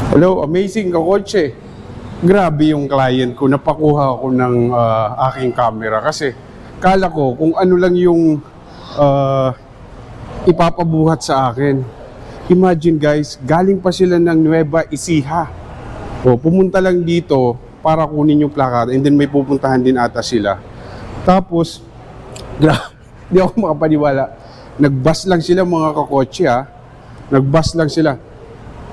Hello, amazing kakotse. Grabe yung client ko. Napakuha ako ng aking camera kasi kala ko kung ano lang yung ipapabuhat sa akin. Imagine guys, galing pa sila ng Nueva Ecija. O, pumunta lang dito para kunin yung plaka and then may pupuntahan din ata sila. Tapos, di ako makapaniwala. Nag-bus lang sila mga kakotse ha. Nag-bus lang sila.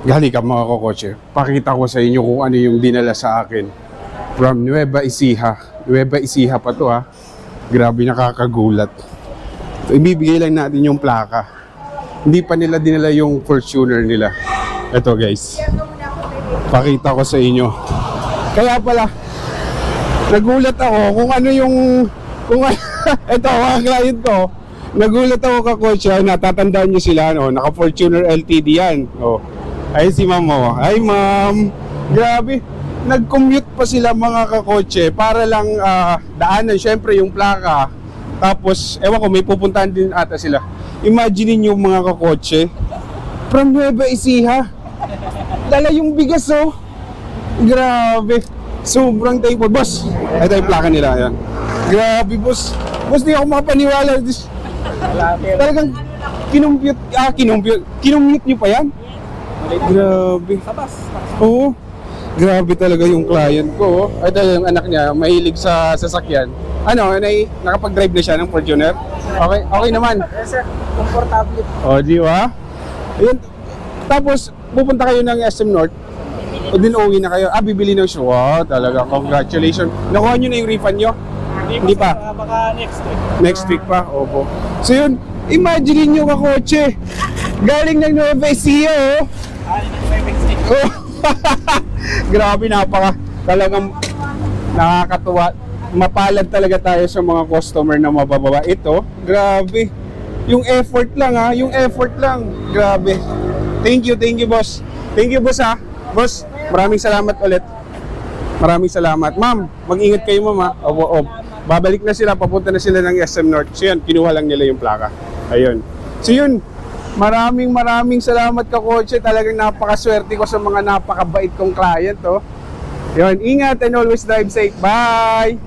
Gali ka mga kakotse. Pakita ko sa inyo kung ano yung dinala sa akin. From Nueva Ecija. Nueva Ecija pa to ha. Grabe nakakagulat. So, ibibigay lang natin yung plaka. Hindi pa nila dinala yung Fortuner nila. Ito guys. Pakita ko sa inyo. Kaya pala, nagulat ako kung ano yung... ito mga client ko. Nagulat ako kakotse. Natatandaan nyo sila. No? Naka-Fortuner LTD yan. Oh. Ay si ma'am oh. Ay ma'am. Grabe. Nag-commute pa sila mga kakotse para lang daanan syempre yung plaka. Tapos ewan ko may pupuntahan din ata sila. Imagine niyo mga kakotse from Nueva Ecija. Dala yung bigas oh. Grabe. Sobrang thankful boss. Ito yung plaka nila yan. Grabe boss. Boss di ako makapaniwala. Talagang kinumpute niyo pa yan? Grabe. Oo. Grabe talaga yung client ko. Ito yung anak niya, mahilig sa sasakyan. Ano, nakapag-drive na siya ng Fortuner? Okay, okay naman. Yes sir, komportable. O, di ba? Ayun. Tapos, pupunta kayo ng SM North. O din uwi na kayo. Bibili ng shoe. Wow, talaga. Congratulations. Nakuha nyo na yung refund nyo? Hindi pa. Baka next week. Next week pa? Opo. So yun, imagine nyo kakotse. Galing ng Nueva Ecija, oh. Oh. Grabe, talagang nakakatuwa. Mapalad talaga tayo sa mga customer na mabababa. Ito, grabe. Yung effort lang ha, yung effort lang. Grabe. Thank you boss. Thank you boss ha. Boss, maraming salamat ulit. Maraming salamat. Ma'am, mag-ingat kayo ma'am ha. Opo. Babalik na sila, papunta na sila ng SM North. So yun, kinuha lang nila yung plaka. Ayun. So yun, maraming salamat kakotse. Talagang napakaswerte ko sa mga napakabait kong client, oh. Yun, ingat and always drive safe. Bye!